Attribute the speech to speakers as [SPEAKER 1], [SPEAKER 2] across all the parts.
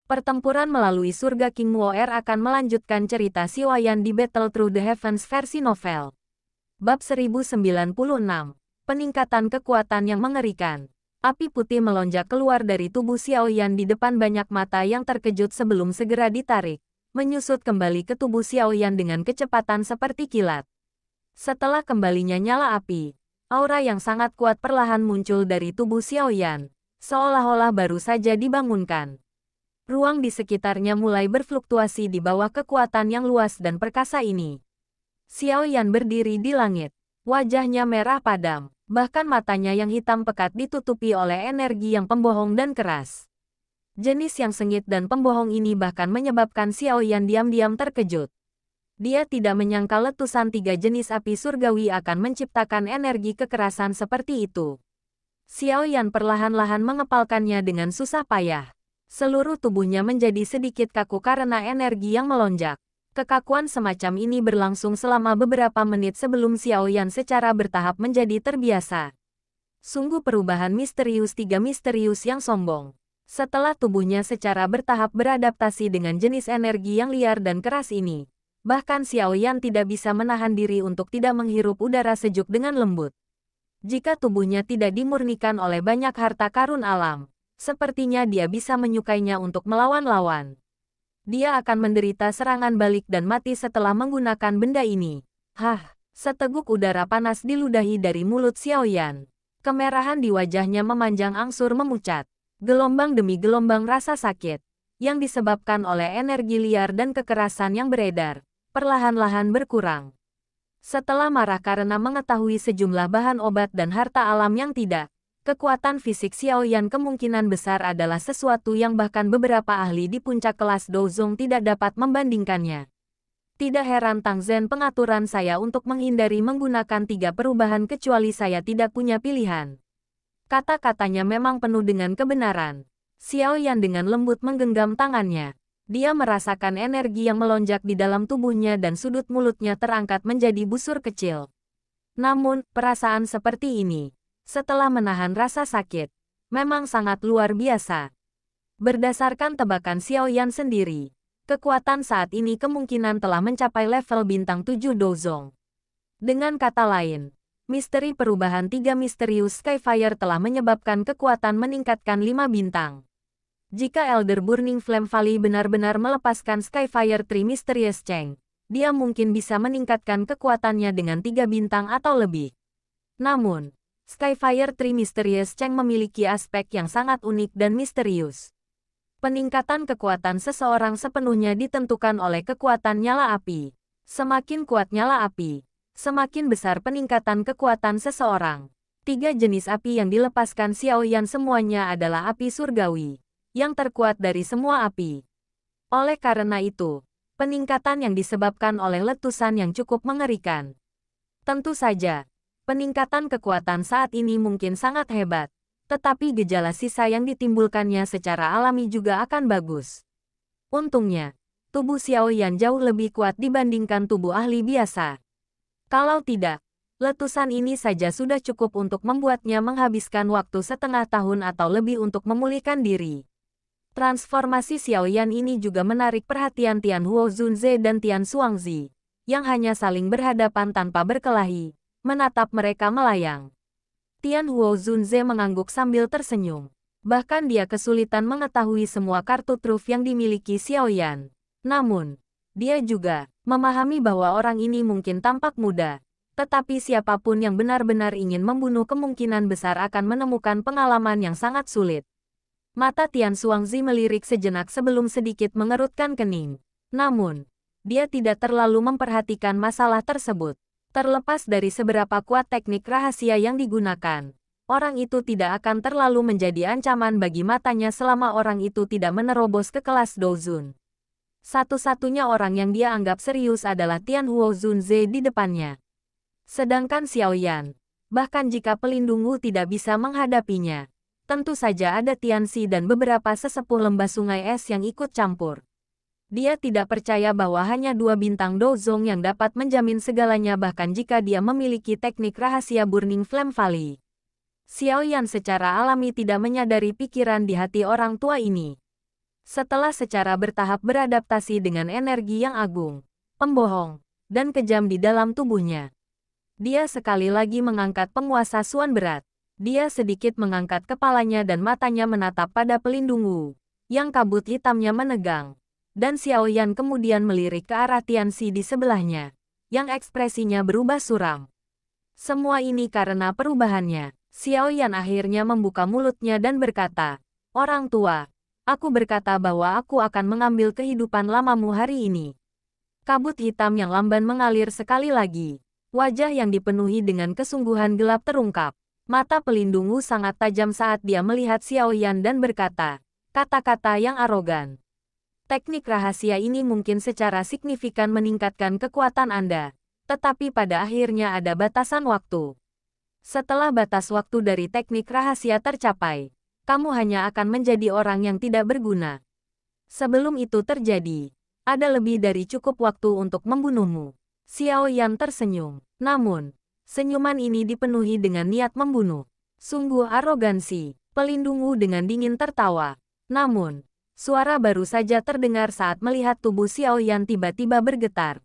[SPEAKER 1] Pertempuran melalui surga King Muoer akan melanjutkan cerita Xiaoyan di Battle Through the Heavens versi novel. Bab 1096. Peningkatan kekuatan yang mengerikan. Api putih melonjak keluar dari tubuh Xiaoyan di depan banyak mata yang terkejut sebelum segera ditarik, menyusut kembali ke tubuh Xiaoyan dengan kecepatan seperti kilat. Setelah kembalinya nyala api, aura yang sangat kuat perlahan muncul dari tubuh Xiaoyan, seolah-olah baru saja dibangunkan. Ruang di sekitarnya mulai berfluktuasi di bawah kekuatan yang luas dan perkasa ini. Xiaoyan berdiri di langit. Wajahnya merah padam, bahkan matanya yang hitam pekat ditutupi oleh energi yang pembohong dan keras. Jenis yang sengit dan pembohong ini bahkan menyebabkan Xiaoyan diam-diam terkejut. Dia tidak menyangka letusan 3 jenis api surgawi akan menciptakan energi kekerasan seperti itu. Xiaoyan perlahan-lahan mengepalkannya dengan susah payah. Seluruh tubuhnya menjadi sedikit kaku karena energi yang melonjak. Kekakuan semacam ini berlangsung selama beberapa menit sebelum Xiaoyan secara bertahap menjadi terbiasa. Sungguh perubahan misterius, 3 misterius yang sombong. Setelah tubuhnya secara bertahap beradaptasi dengan jenis energi yang liar dan keras ini, bahkan Xiaoyan tidak bisa menahan diri untuk tidak menghirup udara sejuk dengan lembut. Jika tubuhnya tidak dimurnikan oleh banyak harta karun alam, sepertinya dia bisa menyukainya untuk melawan-lawan. Dia akan menderita serangan balik dan mati setelah menggunakan benda ini. Hah, seteguk udara panas diludahi dari mulut Xiaoyan. Kemerahan di wajahnya memanjang angsur memucat. Gelombang demi gelombang rasa sakit, yang disebabkan oleh energi liar dan kekerasan yang beredar, perlahan-lahan berkurang. Setelah marah karena mengetahui sejumlah bahan obat dan harta alam yang tidak, kekuatan fisik Xiaoyan kemungkinan besar adalah sesuatu yang bahkan beberapa ahli di puncak kelas Douzong tidak dapat membandingkannya. Tidak heran Tang Zhen pengaturan saya untuk menghindari menggunakan 3 perubahan kecuali saya tidak punya pilihan. Kata-katanya memang penuh dengan kebenaran. Xiaoyan dengan lembut menggenggam tangannya. Dia merasakan energi yang melonjak di dalam tubuhnya dan sudut mulutnya terangkat menjadi busur kecil. Namun, perasaan seperti ini, setelah menahan rasa sakit, memang sangat luar biasa. Berdasarkan tebakan Xiaoyan sendiri, kekuatan saat ini kemungkinan telah mencapai level bintang 7 Douzong. Dengan kata lain, misteri perubahan 3 misterius Skyfire telah menyebabkan kekuatan meningkatkan 5 bintang. Jika Elder Burning Flame Valley benar-benar melepaskan Skyfire 3 Mysterious Cheng, dia mungkin bisa meningkatkan kekuatannya dengan 3 bintang atau lebih. Namun, Skyfire 3 Mysterious Cheng memiliki aspek yang sangat unik dan misterius. Peningkatan kekuatan seseorang sepenuhnya ditentukan oleh kekuatan nyala api. Semakin kuat nyala api, semakin besar peningkatan kekuatan seseorang. 3 jenis api yang dilepaskan Xiaoyan semuanya adalah api surgawi, yang terkuat dari semua api. Oleh karena itu, peningkatan yang disebabkan oleh letusan yang cukup mengerikan. Tentu saja, peningkatan kekuatan saat ini mungkin sangat hebat, tetapi gejala sisa yang ditimbulkannya secara alami juga akan bagus. Untungnya, tubuh Xiaoyan jauh lebih kuat dibandingkan tubuh ahli biasa. Kalau tidak, letusan ini saja sudah cukup untuk membuatnya menghabiskan waktu setengah tahun atau lebih untuk memulihkan diri. Transformasi Xiaoyan ini juga menarik perhatian Tianhuo Zunze dan Tian Xuangzi, yang hanya saling berhadapan tanpa berkelahi, menatap mereka melayang. Tianhuo Zunze mengangguk sambil tersenyum. Bahkan dia kesulitan mengetahui semua kartu truf yang dimiliki Xiaoyan. Namun, dia juga memahami bahwa orang ini mungkin tampak muda, tetapi siapapun yang benar-benar ingin membunuh kemungkinan besar akan menemukan pengalaman yang sangat sulit. Mata Tian Xuangzi melirik sejenak sebelum sedikit mengerutkan kening. Namun, dia tidak terlalu memperhatikan masalah tersebut. Terlepas dari seberapa kuat teknik rahasia yang digunakan, orang itu tidak akan terlalu menjadi ancaman bagi matanya selama orang itu tidak menerobos ke kelas Douzun. Satu-satunya orang yang dia anggap serius adalah Tianhuo Zunze di depannya. Sedangkan Xiaoyan, bahkan jika pelindung Wu tidak bisa menghadapinya, tentu saja ada Tianxi dan beberapa sesepuh lembah sungai es yang ikut campur. Dia tidak percaya bahwa hanya 2 bintang Douzong yang dapat menjamin segalanya bahkan jika dia memiliki teknik rahasia Burning Flame Valley. Xiaoyan secara alami tidak menyadari pikiran di hati orang tua ini. Setelah secara bertahap beradaptasi dengan energi yang agung, pembohong, dan kejam di dalam tubuhnya, dia sekali lagi mengangkat penguasa Suan berat. Dia sedikit mengangkat kepalanya dan matanya menatap pada pelindung Wu, yang kabut hitamnya menegang. Dan Xiao Yan kemudian melirik ke arah Tianxi di sebelahnya, yang ekspresinya berubah suram. Semua ini karena perubahannya. Xiao Yan akhirnya membuka mulutnya dan berkata, "Orang tua, aku berkata bahwa aku akan mengambil kehidupan lamamu hari ini." Kabut hitam yang lamban mengalir sekali lagi. Wajah yang dipenuhi dengan kesungguhan gelap terungkap. Mata pelindung Wu sangat tajam saat dia melihat Xiao Yan dan berkata, kata-kata yang arogan. Teknik rahasia ini mungkin secara signifikan meningkatkan kekuatan Anda, tetapi pada akhirnya ada batasan waktu. Setelah batas waktu dari teknik rahasia tercapai, kamu hanya akan menjadi orang yang tidak berguna. Sebelum itu terjadi, ada lebih dari cukup waktu untuk membunuhmu. Xiao Yan tersenyum. Namun, senyuman ini dipenuhi dengan niat membunuh. Sungguh arogansi. Pelindung Wu dengan dingin tertawa. Namun, suara baru saja terdengar saat melihat tubuh Xiao Yan tiba-tiba bergetar.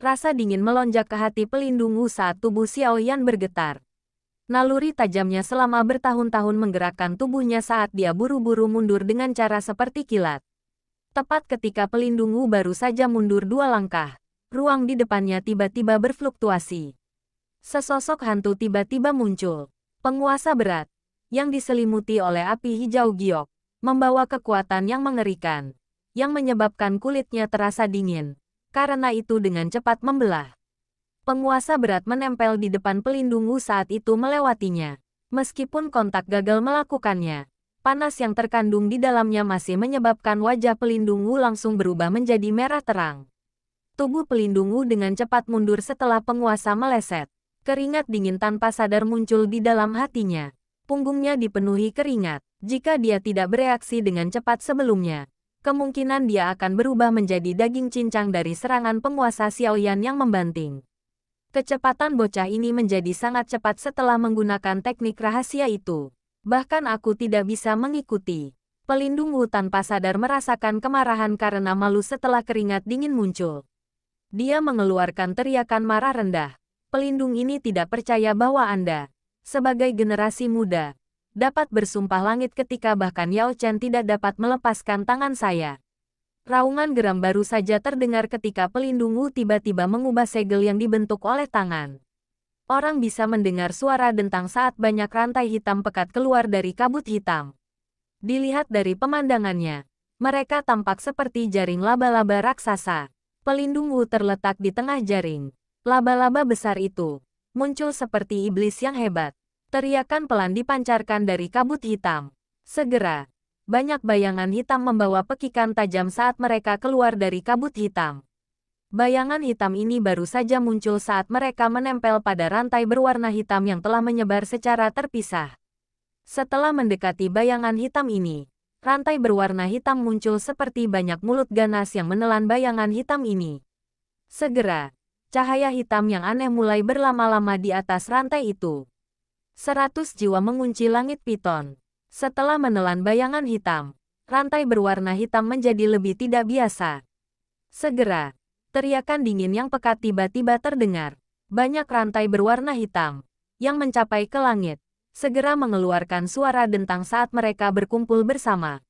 [SPEAKER 1] Rasa dingin melonjak ke hati pelindung Wu saat tubuh Xiao Yan bergetar. Naluri tajamnya selama bertahun-tahun menggerakkan tubuhnya saat dia buru-buru mundur dengan cara seperti kilat. Tepat ketika pelindung Wu baru saja mundur 2 langkah, ruang di depannya tiba-tiba berfluktuasi. Sesosok hantu tiba-tiba muncul. Penguasa berat, yang diselimuti oleh api hijau giok, membawa kekuatan yang mengerikan, yang menyebabkan kulitnya terasa dingin. Karena itu dengan cepat membelah. Penguasa berat menempel di depan pelindung Wu saat itu melewatinya. Meskipun kontak gagal melakukannya, panas yang terkandung di dalamnya masih menyebabkan wajah pelindung Wu langsung berubah menjadi merah terang. Tubuh pelindung Wu dengan cepat mundur setelah penguasa meleset. Keringat dingin tanpa sadar muncul di dalam hatinya. Punggungnya dipenuhi keringat. Jika dia tidak bereaksi dengan cepat sebelumnya, kemungkinan dia akan berubah menjadi daging cincang dari serangan penguasa Xiao Yan yang membanting. Kecepatan bocah ini menjadi sangat cepat setelah menggunakan teknik rahasia itu. Bahkan aku tidak bisa mengikuti. Pelindung Wu tanpa sadar merasakan kemarahan karena malu setelah keringat dingin muncul. Dia mengeluarkan teriakan marah rendah. Pelindung ini tidak percaya bahwa Anda, sebagai generasi muda, dapat bersumpah langit ketika bahkan Yao Chen tidak dapat melepaskan tangan saya. Raungan geram baru saja terdengar ketika pelindung Wu tiba-tiba mengubah segel yang dibentuk oleh tangan. Orang bisa mendengar suara dentang saat banyak rantai hitam pekat keluar dari kabut hitam. Dilihat dari pemandangannya, mereka tampak seperti jaring laba-laba raksasa. Pelindung Wu terletak di tengah jaring. Laba-laba besar itu muncul seperti iblis yang hebat. Teriakan pelan dipancarkan dari kabut hitam. Segera, banyak bayangan hitam membawa pekikan tajam saat mereka keluar dari kabut hitam. Bayangan hitam ini baru saja muncul saat mereka menempel pada rantai berwarna hitam yang telah menyebar secara terpisah. Setelah mendekati bayangan hitam ini, rantai berwarna hitam muncul seperti banyak mulut ganas yang menelan bayangan hitam ini. Segera, cahaya hitam yang aneh mulai berlama-lama di atas rantai itu. 100 jiwa mengunci langit piton. Setelah menelan bayangan hitam, rantai berwarna hitam menjadi lebih tidak biasa. Segera, teriakan dingin yang pekat tiba-tiba terdengar. Banyak rantai berwarna hitam, yang mencapai ke langit, segera mengeluarkan suara dentang saat mereka berkumpul bersama.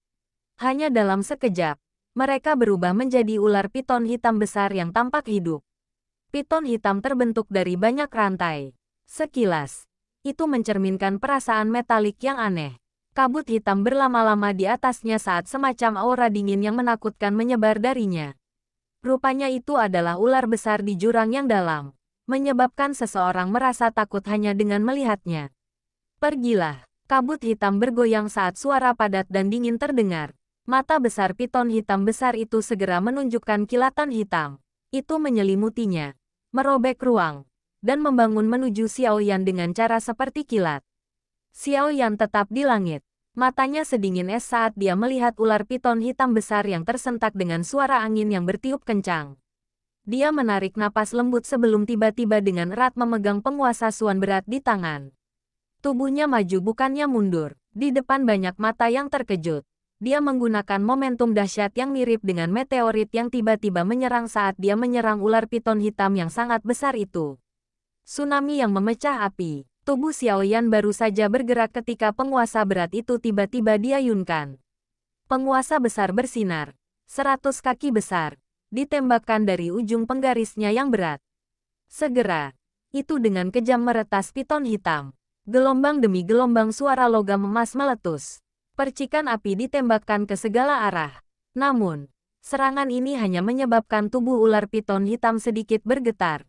[SPEAKER 1] Hanya dalam sekejap, mereka berubah menjadi ular piton hitam besar yang tampak hidup. Piton hitam terbentuk dari banyak rantai. Sekilas, itu mencerminkan perasaan metalik yang aneh. Kabut hitam berlama-lama di atasnya saat semacam aura dingin yang menakutkan menyebar darinya. Rupanya itu adalah ular besar di jurang yang dalam, menyebabkan seseorang merasa takut hanya dengan melihatnya. Pergilah. Kabut hitam bergoyang saat suara padat dan dingin terdengar. Mata besar piton hitam besar itu segera menunjukkan kilatan hitam. Itu menyelimutinya, merobek ruang, dan membangun menuju Xiao Yan dengan cara seperti kilat. Xiao Yan tetap di langit. Matanya sedingin es saat dia melihat ular piton hitam besar yang tersentak dengan suara angin yang bertiup kencang. Dia menarik napas lembut sebelum tiba-tiba dengan erat memegang penguasa Suan berat di tangan. Tubuhnya maju bukannya mundur. Di depan banyak mata yang terkejut, Dia menggunakan momentum dahsyat yang mirip dengan meteorit yang tiba-tiba menyerang saat dia menyerang ular piton hitam yang sangat besar itu. Tsunami yang memecah api. Tubuh Xiaoyan baru saja bergerak ketika penguasa berat itu tiba-tiba diayunkan. Penguasa besar bersinar. 100 kaki besar. Ditembakkan dari ujung penggarisnya yang berat. Segera, itu dengan kejam meretas piton hitam. Gelombang demi gelombang suara logam emas meletus. Percikan api ditembakkan ke segala arah. Namun, serangan ini hanya menyebabkan tubuh ular piton hitam sedikit bergetar.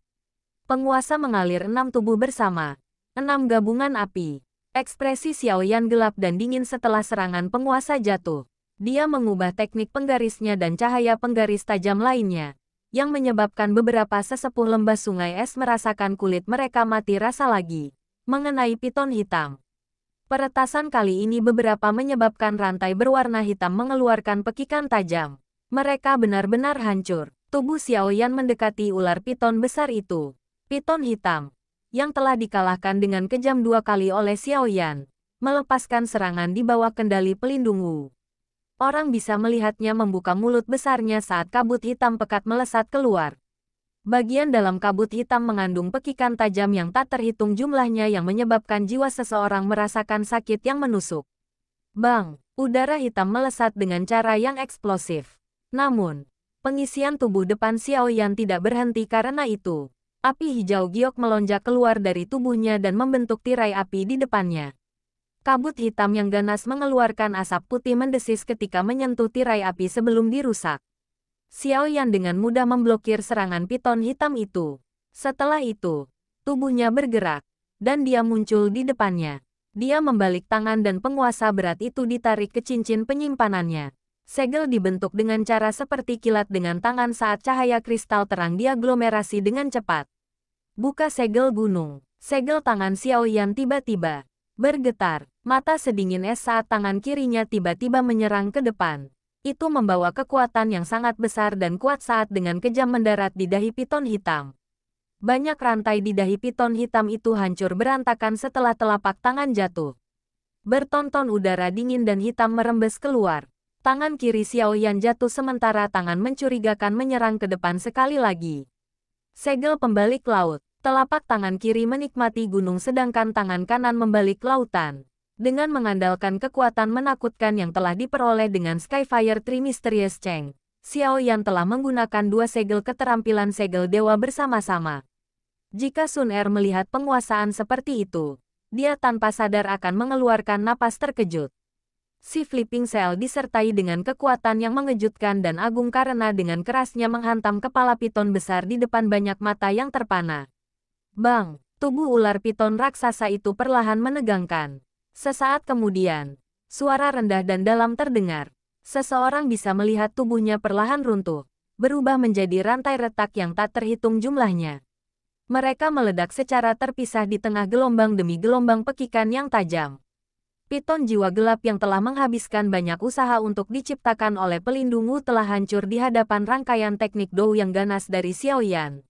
[SPEAKER 1] Penguasa mengalir 6 tubuh bersama. 6 gabungan api. Ekspresi Xiaoyan gelap dan dingin setelah serangan penguasa jatuh. Dia mengubah teknik penggarisnya dan cahaya penggaris tajam lainnya, yang menyebabkan beberapa sesepuh lembah sungai es merasakan kulit mereka mati rasa lagi, mengenai piton hitam. Peretasan kali ini beberapa menyebabkan rantai berwarna hitam mengeluarkan pekikan tajam. Mereka benar-benar hancur. Tubuh Xiaoyan mendekati ular piton besar itu. Piton hitam, yang telah dikalahkan dengan kejam 2 kali oleh Xiaoyan, melepaskan serangan di bawah kendali pelindung Wu. Orang bisa melihatnya membuka mulut besarnya saat kabut hitam pekat melesat keluar. Bagian dalam kabut hitam mengandung pekikan tajam yang tak terhitung jumlahnya yang menyebabkan jiwa seseorang merasakan sakit yang menusuk. Bang! Udara hitam melesat dengan cara yang eksplosif. Namun, pengisian tubuh depan Xiaoyan tidak berhenti karena itu. Api hijau giok melonjak keluar dari tubuhnya dan membentuk tirai api di depannya. Kabut hitam yang ganas mengeluarkan asap putih mendesis ketika menyentuh tirai api sebelum dirusak. Xiaoyan dengan mudah memblokir serangan piton hitam itu. Setelah itu, tubuhnya bergerak, dan dia muncul di depannya. Dia membalik tangan dan penguasa berat itu ditarik ke cincin penyimpanannya. Segel dibentuk dengan cara seperti kilat dengan tangan saat cahaya kristal terang diaglomerasi dengan cepat. Buka segel gunung. Segel tangan Xiaoyan tiba-tiba bergetar. Mata sedingin es saat tangan kirinya tiba-tiba menyerang ke depan. Itu membawa kekuatan yang sangat besar dan kuat saat dengan kejam mendarat di dahi piton hitam. Banyak rantai di dahi piton hitam itu hancur berantakan setelah telapak tangan jatuh. Bertonton udara dingin dan hitam merembes keluar. Tangan kiri Xiaoyan jatuh sementara tangan mencurigakan menyerang ke depan sekali lagi. Segel pembalik laut. Telapak tangan kiri menikmati gunung sedangkan tangan kanan membalik lautan. Dengan mengandalkan kekuatan menakutkan yang telah diperoleh dengan Skyfire Tree Mysterious Cheng, Xiaoyan telah menggunakan 2 segel keterampilan segel dewa bersama-sama. Jika Sun Er melihat penguasaan seperti itu, dia tanpa sadar akan mengeluarkan napas terkejut. Si Flipping Cell disertai dengan kekuatan yang mengejutkan dan agung karena dengan kerasnya menghantam kepala piton besar di depan banyak mata yang terpana. Bang! Tubuh ular piton raksasa itu perlahan menegangkan. Sesaat kemudian, suara rendah dan dalam terdengar. Seseorang bisa melihat tubuhnya perlahan runtuh, berubah menjadi rantai retak yang tak terhitung jumlahnya. Mereka meledak secara terpisah di tengah gelombang demi gelombang pekikan yang tajam. Piton jiwa gelap yang telah menghabiskan banyak usaha untuk diciptakan oleh pelindung Wu telah hancur di hadapan rangkaian teknik Dou yang ganas dari Xiaoyan.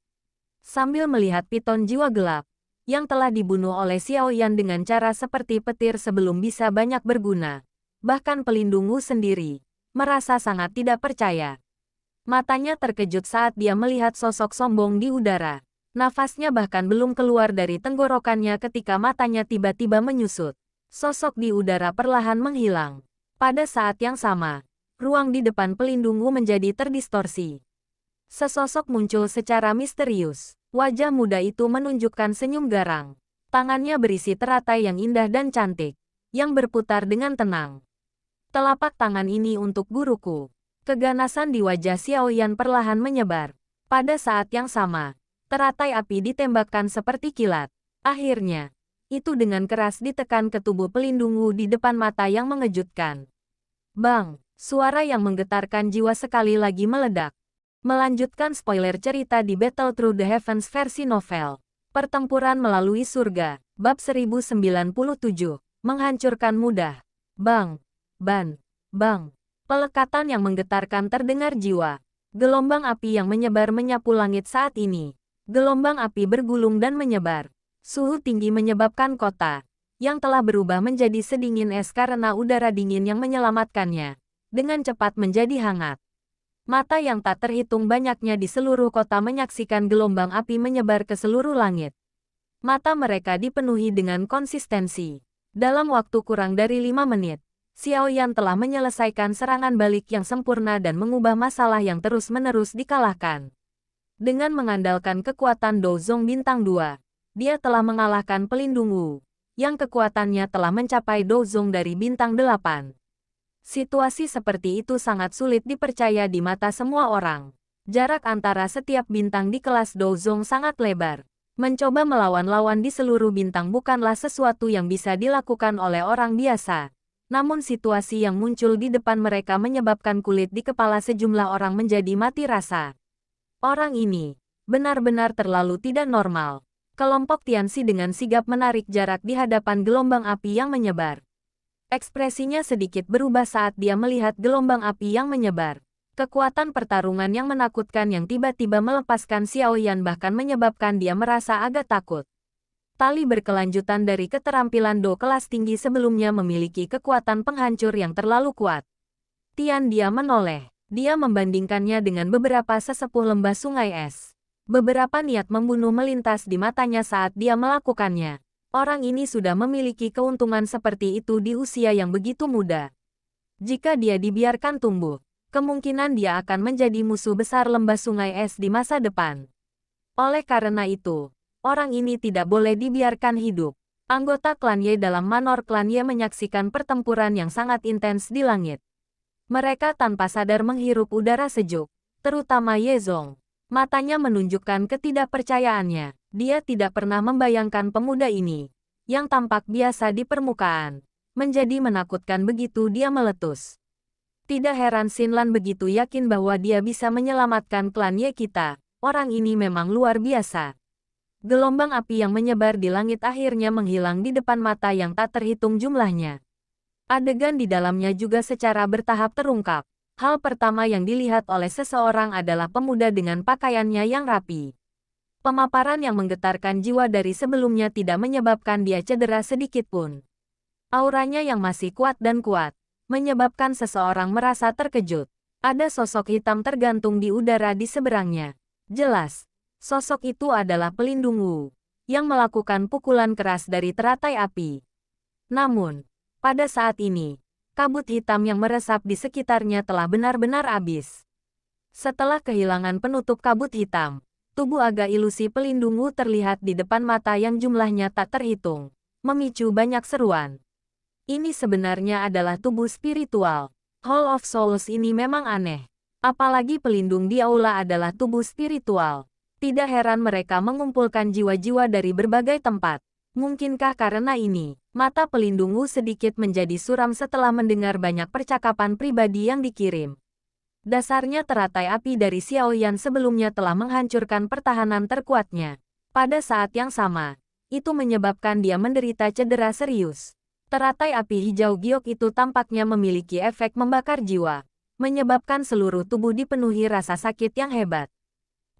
[SPEAKER 1] Sambil melihat piton jiwa gelap, yang telah dibunuh oleh Xiaoyan dengan cara seperti petir sebelum bisa banyak berguna. Bahkan pelindung Wu sendiri merasa sangat tidak percaya. Matanya terkejut saat dia melihat sosok sombong di udara. Nafasnya bahkan belum keluar dari tenggorokannya ketika matanya tiba-tiba menyusut. Sosok di udara perlahan menghilang. Pada saat yang sama, ruang di depan pelindung Wu menjadi terdistorsi. Sesosok muncul secara misterius. Wajah muda itu menunjukkan senyum garang. Tangannya berisi teratai yang indah dan cantik, yang berputar dengan tenang. Telapak tangan ini untuk guruku. Keganasan di wajah Xiaoyan perlahan menyebar. Pada saat yang sama, teratai api ditembakkan seperti kilat. Akhirnya, itu dengan keras ditekan ke tubuh pelindung Wu di depan mata yang mengejutkan. Bang! Suara yang menggetarkan jiwa sekali lagi meledak. Melanjutkan spoiler cerita di Battle Through the Heavens versi novel. Pertempuran melalui surga, bab 1097, menghancurkan mudah. Bang! Ban! Bang! Pelekatan yang menggetarkan terdengar jiwa. Gelombang api yang menyebar menyapu langit saat ini. Gelombang api bergulung dan menyebar. Suhu tinggi menyebabkan kota, yang telah berubah menjadi sedingin es karena udara dingin yang menyelamatkannya, dengan cepat menjadi hangat. Mata yang tak terhitung banyaknya di seluruh kota menyaksikan gelombang api menyebar ke seluruh langit. Mata mereka dipenuhi dengan konsistensi. Dalam waktu kurang dari 5 menit, Xiao Yan telah menyelesaikan serangan balik yang sempurna dan mengubah masalah yang terus-menerus dikalahkan. Dengan mengandalkan kekuatan Douzong Bintang 2, dia telah mengalahkan pelindung Wu, yang kekuatannya telah mencapai Douzong dari Bintang 8. Situasi seperti itu sangat sulit dipercaya di mata semua orang. Jarak antara setiap bintang di kelas Douzong sangat lebar. Mencoba melawan lawan di seluruh bintang bukanlah sesuatu yang bisa dilakukan oleh orang biasa. Namun situasi yang muncul di depan mereka menyebabkan kulit di kepala sejumlah orang menjadi mati rasa. Orang ini benar-benar terlalu tidak normal. Kelompok Tianxi dengan sigap menarik jarak di hadapan gelombang api yang menyebar. Ekspresinya sedikit berubah saat dia melihat gelombang api yang menyebar. Kekuatan pertarungan yang menakutkan yang tiba-tiba melepaskan Xiao Yan bahkan menyebabkan dia merasa agak takut. Tali berkelanjutan dari keterampilan Do kelas tinggi sebelumnya memiliki kekuatan penghancur yang terlalu kuat. Tian dia menoleh. Dia membandingkannya dengan beberapa sesepuh lembah sungai es. Beberapa niat membunuh melintas di matanya saat dia melakukannya. Orang ini sudah memiliki keuntungan seperti itu di usia yang begitu muda. Jika dia dibiarkan tumbuh, kemungkinan dia akan menjadi musuh besar lembah sungai es di masa depan. Oleh karena itu, orang ini tidak boleh dibiarkan hidup. Anggota klan Ye dalam manor klan Ye menyaksikan pertempuran yang sangat intens di langit. Mereka tanpa sadar menghirup udara sejuk, terutama Ye Zong. Matanya menunjukkan ketidakpercayaannya. Dia tidak pernah membayangkan pemuda ini, yang tampak biasa di permukaan, menjadi menakutkan begitu dia meletus. Tidak heran Xinlan begitu yakin bahwa dia bisa menyelamatkan klan Ye kita. Orang ini memang luar biasa. Gelombang api yang menyebar di langit akhirnya menghilang di depan mata yang tak terhitung jumlahnya. Adegan di dalamnya juga secara bertahap terungkap. Hal pertama yang dilihat oleh seseorang adalah pemuda dengan pakaiannya yang rapi. Pemaparan yang menggetarkan jiwa dari sebelumnya tidak menyebabkan dia cedera sedikit pun. Auranya yang masih kuat dan kuat, menyebabkan seseorang merasa terkejut. Ada sosok hitam tergantung di udara di seberangnya. Jelas, sosok itu adalah pelindung Wu, yang melakukan pukulan keras dari teratai api. Namun, pada saat ini, kabut hitam yang meresap di sekitarnya telah benar-benar habis. Setelah kehilangan penutup kabut hitam, tubuh agak ilusi pelindung Wu terlihat di depan mata yang jumlahnya tak terhitung, memicu banyak seruan. Ini sebenarnya adalah tubuh spiritual. Hall of Souls ini memang aneh. Apalagi pelindung di aula adalah tubuh spiritual. Tidak heran mereka mengumpulkan jiwa-jiwa dari berbagai tempat. Mungkinkah karena ini, mata pelindung Wu sedikit menjadi suram setelah mendengar banyak percakapan pribadi yang dikirim. Dasarnya teratai api dari Xiao Yan sebelumnya telah menghancurkan pertahanan terkuatnya. Pada saat yang sama, itu menyebabkan dia menderita cedera serius. Teratai api hijau giok itu tampaknya memiliki efek membakar jiwa, menyebabkan seluruh tubuh dipenuhi rasa sakit yang hebat.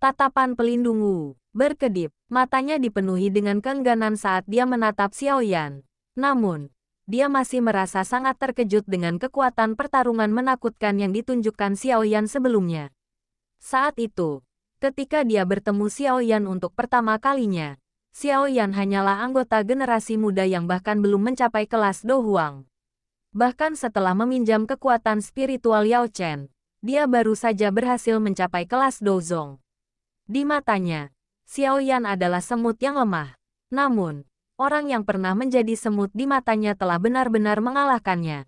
[SPEAKER 1] Tatapan pelindung Wu berkedip, matanya dipenuhi dengan keengganan saat dia menatap Xiao Yan. Namun, dia masih merasa sangat terkejut dengan kekuatan pertarungan menakutkan yang ditunjukkan Xiao Yan sebelumnya. Saat itu, ketika dia bertemu Xiao Yan untuk pertama kalinya, Xiao Yan hanyalah anggota generasi muda yang bahkan belum mencapai kelas Do Huang. Bahkan setelah meminjam kekuatan spiritual Yao Chen, dia baru saja berhasil mencapai kelas Douzong. Di matanya, Xiao Yan adalah semut yang lemah. Namun, orang yang pernah menjadi semut di matanya telah benar-benar mengalahkannya.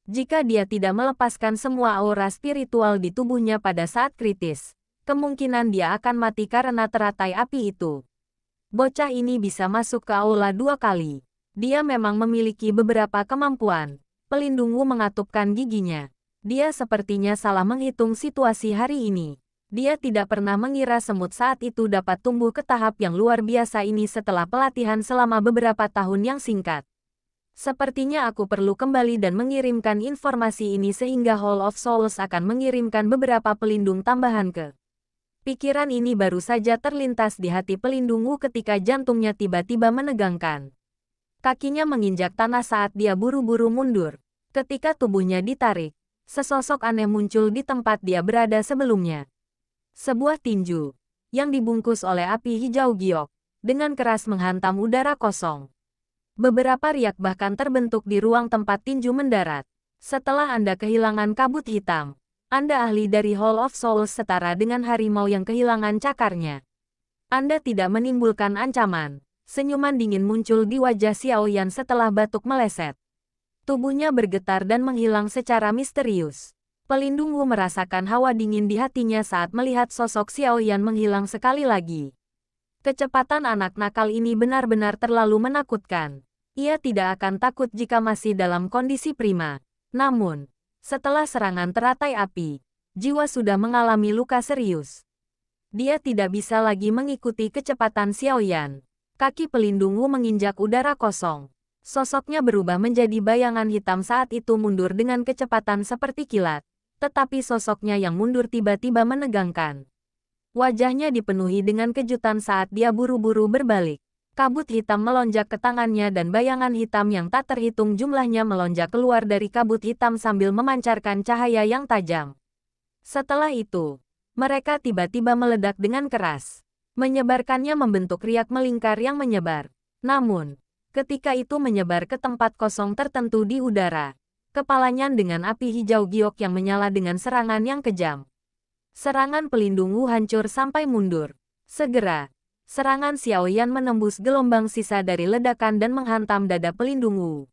[SPEAKER 1] Jika dia tidak melepaskan semua aura spiritual di tubuhnya pada saat kritis, kemungkinan dia akan mati karena teratai api itu. Bocah ini bisa masuk ke aula 2 kali. Dia memang memiliki beberapa kemampuan. Pelindung Wu mengatupkan giginya. Dia sepertinya salah menghitung situasi hari ini. Dia tidak pernah mengira semut saat itu dapat tumbuh ke tahap yang luar biasa ini setelah pelatihan selama beberapa tahun yang singkat. Sepertinya aku perlu kembali dan mengirimkan informasi ini sehingga Hall of Souls akan mengirimkan beberapa pelindung tambahan ke. Pikiran ini baru saja terlintas di hati pelindung Wu ketika jantungnya tiba-tiba menegangkan. Kakinya menginjak tanah saat dia buru-buru mundur. Ketika tubuhnya ditarik, Sesosok aneh muncul di tempat dia berada sebelumnya. Sebuah tinju yang dibungkus oleh api hijau giok dengan keras menghantam udara kosong. Beberapa riak bahkan terbentuk di ruang tempat tinju mendarat. Setelah Anda kehilangan kabut hitam, Anda ahli dari Hall of Souls setara dengan harimau yang kehilangan cakarnya. Anda tidak menimbulkan ancaman. Senyuman dingin muncul di wajah Xiao Yan setelah batuk meleset. Tubuhnya bergetar dan menghilang secara misterius. Pelindung Wu merasakan hawa dingin di hatinya saat melihat sosok Xiao Yan menghilang sekali lagi. Kecepatan anak nakal ini benar-benar terlalu menakutkan. Ia tidak akan takut jika masih dalam kondisi prima. Namun, setelah serangan teratai api, jiwa sudah mengalami luka serius. Dia tidak bisa lagi mengikuti kecepatan Xiao Yan. Kaki pelindung Wu menginjak udara kosong. Sosoknya berubah menjadi bayangan hitam saat itu mundur dengan kecepatan seperti kilat. Tetapi sosoknya yang mundur tiba-tiba menegangkan. Wajahnya dipenuhi dengan kejutan saat dia buru-buru berbalik. Kabut hitam melonjak ke tangannya dan bayangan hitam yang tak terhitung jumlahnya melonjak keluar dari kabut hitam sambil memancarkan cahaya yang tajam. Setelah itu, mereka tiba-tiba meledak dengan keras. Menyebarkannya membentuk riak melingkar yang menyebar. Namun, ketika itu menyebar ke tempat kosong tertentu di udara, kepalanya dengan api hijau giok yang menyala dengan serangan yang kejam. Serangan pelindung Wu hancur sampai mundur. Segera, serangan Xiao Yan menembus gelombang sisa dari ledakan dan menghantam dada pelindung Wu.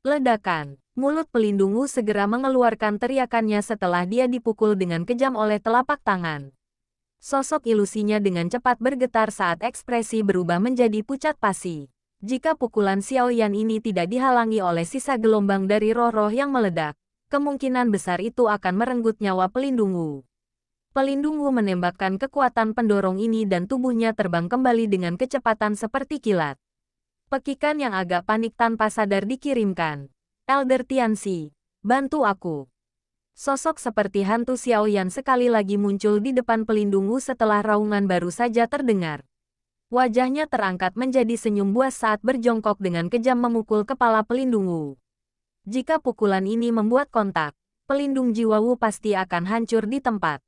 [SPEAKER 1] Ledakan, mulut pelindung Wu segera mengeluarkan teriakannya setelah dia dipukul dengan kejam oleh telapak tangan. Sosok ilusinya dengan cepat bergetar saat ekspresi berubah menjadi pucat pasi. Jika pukulan Xiao Yan ini tidak dihalangi oleh sisa gelombang dari roh-roh yang meledak, kemungkinan besar itu akan merenggut nyawa pelindung Wu. Pelindung Wu menembakkan kekuatan pendorong ini dan tubuhnya terbang kembali dengan kecepatan seperti kilat. Pekikan yang agak panik tanpa sadar dikirimkan. Elder Tianxi, bantu aku. Sosok seperti hantu Xiao Yan sekali lagi muncul di depan pelindung Wu setelah raungan baru saja terdengar. Wajahnya terangkat menjadi senyum buas saat berjongkok dengan kejam memukul kepala pelindung Wu. Jika pukulan ini membuat kontak, pelindung jiwa Wu pasti akan hancur di tempat.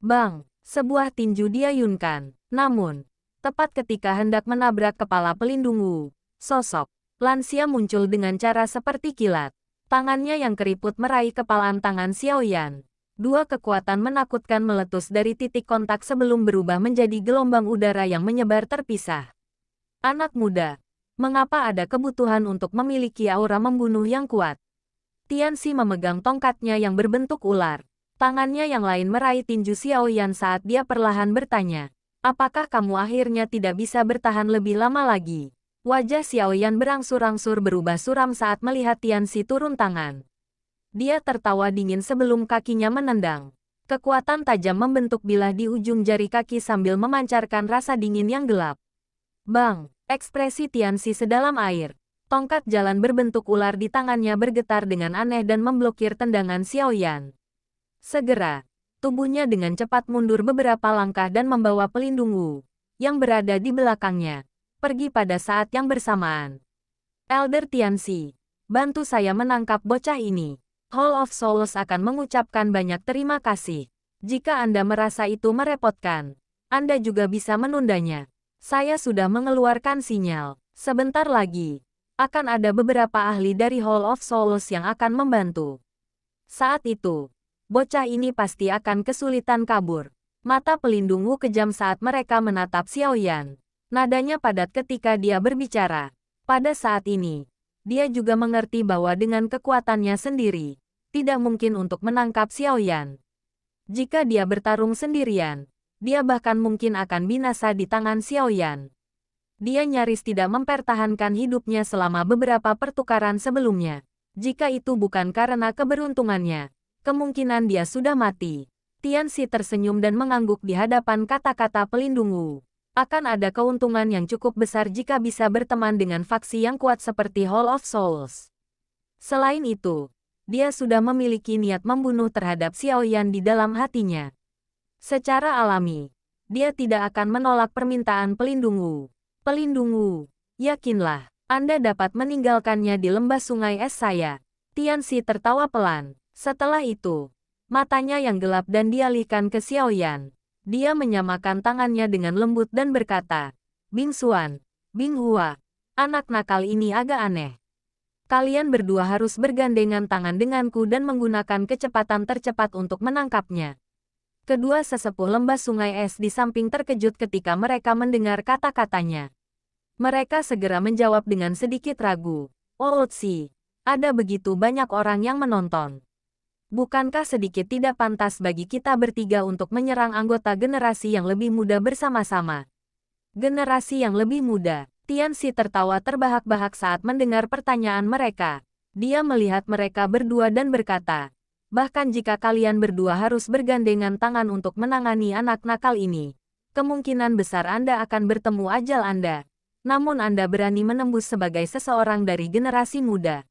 [SPEAKER 1] Bang! Sebuah tinju diayunkan. Namun, tepat ketika hendak menabrak kepala pelindung Wu, sosok lansia muncul dengan cara seperti kilat. Tangannya yang keriput meraih kepalan tangan Xiao Yan. Dua kekuatan menakutkan meletus dari titik kontak sebelum berubah menjadi gelombang udara yang menyebar terpisah. Anak muda, mengapa ada kebutuhan untuk memiliki aura membunuh yang kuat? Tianxi memegang tongkatnya yang berbentuk ular. Tangannya yang lain meraih tinju Xiao Yan saat dia perlahan bertanya, apakah kamu akhirnya tidak bisa bertahan lebih lama lagi? Wajah Xiao Yan berangsur-angsur berubah suram saat melihat Tianxi turun tangan. Dia tertawa dingin sebelum kakinya menendang. Kekuatan tajam membentuk bilah di ujung jari kaki sambil memancarkan rasa dingin yang gelap. Bang! Ekspresi Tianxi sedalam air. Tongkat jalan berbentuk ular di tangannya bergetar dengan aneh dan memblokir tendangan Xiao Yan. Segera, tubuhnya dengan cepat mundur beberapa langkah dan membawa pelindung Wu, yang berada di belakangnya, pergi pada saat yang bersamaan. Elder Tianxi, bantu saya menangkap bocah ini. Hall of Souls akan mengucapkan banyak terima kasih. Jika Anda merasa itu merepotkan, Anda juga bisa menundanya. Saya sudah mengeluarkan sinyal. Sebentar lagi, akan ada beberapa ahli dari Hall of Souls yang akan membantu. Saat itu, bocah ini pasti akan kesulitan kabur. Mata pelindung Wu kejam saat mereka menatap Xiao Yan. Nadanya padat ketika dia berbicara. Pada saat ini, dia juga mengerti bahwa dengan kekuatannya sendiri, tidak mungkin untuk menangkap Xiao Yan. Jika dia bertarung sendirian, dia bahkan mungkin akan binasa di tangan Xiao Yan. Dia nyaris tidak mempertahankan hidupnya selama beberapa pertukaran sebelumnya. Jika itu bukan karena keberuntungannya, kemungkinan dia sudah mati. Tianxi tersenyum dan mengangguk di hadapan kata-kata pelindung Wu. Akan ada keuntungan yang cukup besar jika bisa berteman dengan faksi yang kuat seperti Hall of Souls. Selain itu, dia sudah memiliki niat membunuh terhadap Xiao Yan di dalam hatinya. Secara alami, dia tidak akan menolak permintaan pelindung Wu. Pelindung Wu, yakinlah, Anda dapat meninggalkannya di lembah sungai es saya. Tianxi tertawa pelan. Setelah itu, matanya yang gelap dan dialihkan ke Xiaoyan. Dia menyamakan tangannya dengan lembut dan berkata, Bing Xuan, Bing Hua, anak nakal ini agak aneh. Kalian berdua harus bergandengan tangan denganku dan menggunakan kecepatan tercepat untuk menangkapnya. Kedua sesepuh lembah sungai es di samping terkejut ketika mereka mendengar kata-katanya. Mereka segera menjawab dengan sedikit ragu. Oh Otzi, ada begitu banyak orang yang menonton. Bukankah sedikit tidak pantas bagi kita bertiga untuk menyerang anggota generasi yang lebih muda bersama-sama? Generasi yang lebih muda. Tianxi tertawa terbahak-bahak saat mendengar pertanyaan mereka. Dia melihat mereka berdua dan berkata, bahkan jika kalian berdua harus bergandengan tangan untuk menangani anak nakal ini, kemungkinan besar Anda akan bertemu ajal Anda. Namun Anda berani menembus sebagai seseorang dari generasi muda.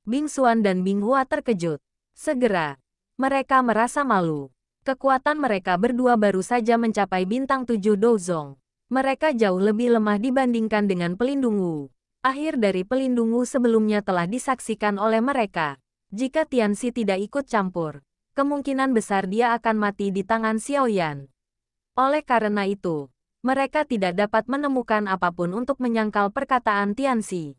[SPEAKER 1] Bing Xuan dan Bing Hua terkejut. Segera, mereka merasa malu. Kekuatan mereka berdua baru saja mencapai bintang 7 Douzong. Mereka jauh lebih lemah dibandingkan dengan pelindung Wu. Akhir dari pelindung Wu sebelumnya telah disaksikan oleh mereka. Jika Tianxi tidak ikut campur, kemungkinan besar dia akan mati di tangan Xiaoyan. Oleh karena itu, mereka tidak dapat menemukan apapun untuk menyangkal perkataan Tianxi.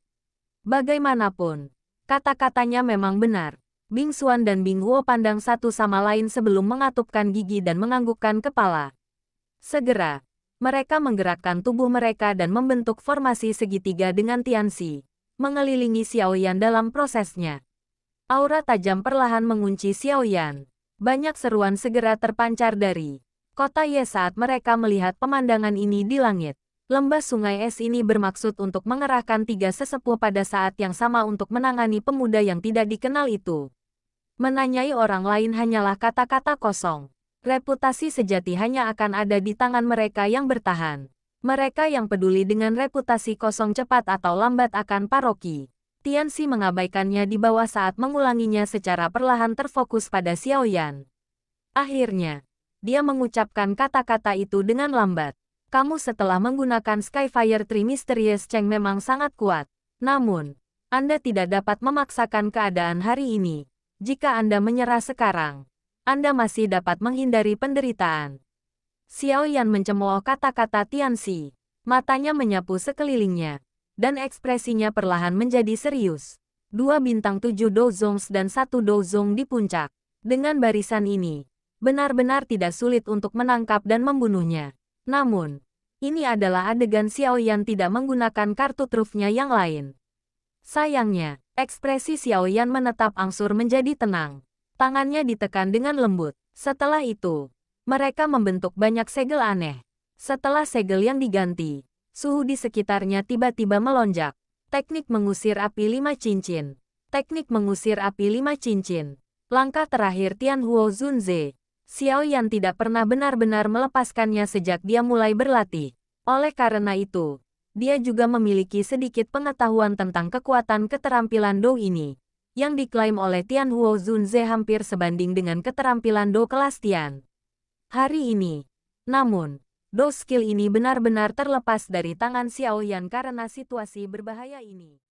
[SPEAKER 1] Bagaimanapun, kata-katanya memang benar. Bing Xuan dan Bing Huo pandang satu sama lain sebelum mengatupkan gigi dan menganggukkan kepala. Segera, mereka menggerakkan tubuh mereka dan membentuk formasi segitiga dengan Tianxi, mengelilingi Xiaoyan dalam prosesnya. Aura tajam perlahan mengunci Xiaoyan. Banyak seruan segera terpancar dari kota Ye saat mereka melihat pemandangan ini di langit. Lembah sungai es ini bermaksud untuk mengerahkan tiga sesepuh pada saat yang sama untuk menangani pemuda yang tidak dikenal itu. Menanyai orang lain hanyalah kata-kata kosong. Reputasi sejati hanya akan ada di tangan mereka yang bertahan. Mereka yang peduli dengan reputasi kosong cepat atau lambat akan paroki. Tianxi mengabaikannya di bawah saat mengulanginya secara perlahan terfokus pada Xiaoyan. Akhirnya, dia mengucapkan kata-kata itu dengan lambat. Kamu setelah menggunakan Skyfire Tree Mysterious Cheng memang sangat kuat. Namun, Anda tidak dapat memaksakan keadaan hari ini. Jika Anda menyerah sekarang, Anda masih dapat menghindari penderitaan. Xiaoyan mencemooh kata-kata Tianxi. Matanya menyapu sekelilingnya, dan ekspresinya perlahan menjadi serius. 2 bintang 7 Douzongs dan 1 Douzong di puncak. Dengan barisan ini, benar-benar tidak sulit untuk menangkap dan membunuhnya. Namun, ini adalah adegan Xiaoyan tidak menggunakan kartu trufnya yang lain. Sayangnya, ekspresi Xiaoyan menetap angsur menjadi tenang. Tangannya ditekan dengan lembut. Setelah itu, mereka membentuk banyak segel aneh. Setelah segel yang diganti, suhu di sekitarnya tiba-tiba melonjak. Teknik mengusir api 5 cincin. Teknik mengusir api 5 cincin. Langkah terakhir Tianhuo Zunze. Xiaoyan tidak pernah benar-benar melepaskannya sejak dia mulai berlatih. Oleh karena itu, dia juga memiliki sedikit pengetahuan tentang kekuatan keterampilan Do ini, yang diklaim oleh Tianhuo Zunze hampir sebanding dengan keterampilan Do kelas Tian. Hari ini, namun, Do skill ini benar-benar terlepas dari tangan Xiaoyan karena situasi berbahaya ini.